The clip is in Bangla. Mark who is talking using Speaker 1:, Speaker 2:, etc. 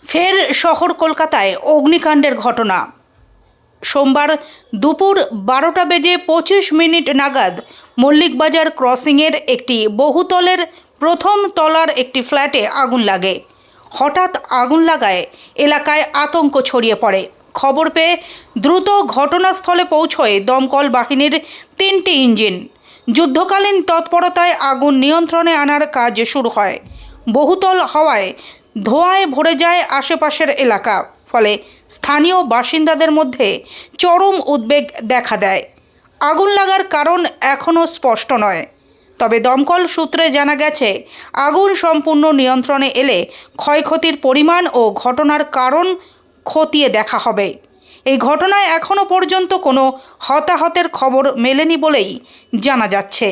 Speaker 1: ফের শহর কলকাতায় অগ্নিকাণ্ডের ঘটনা। সোমবার দুপুর 12:25 নাগাদ মল্লিকবাজার ক্রসিংয়ের একটি বহুতলের প্রথম তলার একটি ফ্ল্যাটে আগুন লাগে। হঠাৎ আগুন লাগায় এলাকায় আতঙ্ক ছড়িয়ে পড়ে। খবর পেয়ে দ্রুত ঘটনাস্থলে পৌঁছয় দমকল বাহিনীর 3টি ইঞ্জিন। যুদ্ধকালীন তৎপরতায় আগুন নিয়ন্ত্রণে আনার কাজ শুরু হয়। বহুতল হওয়ায় ধোঁয়ায় ভরে যায় আশেপাশের এলাকা, ফলে স্থানীয় বাসিন্দাদের মধ্যে চরম উদ্বেগ দেখা দেয়। আগুন লাগার কারণ এখনও স্পষ্ট নয়, তবে দমকল সূত্রে জানা গেছে আগুন সম্পূর্ণ নিয়ন্ত্রণে এলে ক্ষয়ক্ষতির পরিমাণ ও ঘটনার কারণ খতিয়ে দেখা হবে। এই ঘটনায় এখনও পর্যন্ত কোনো হতাহতের খবর মেলেনি বলেই জানা যাচ্ছে।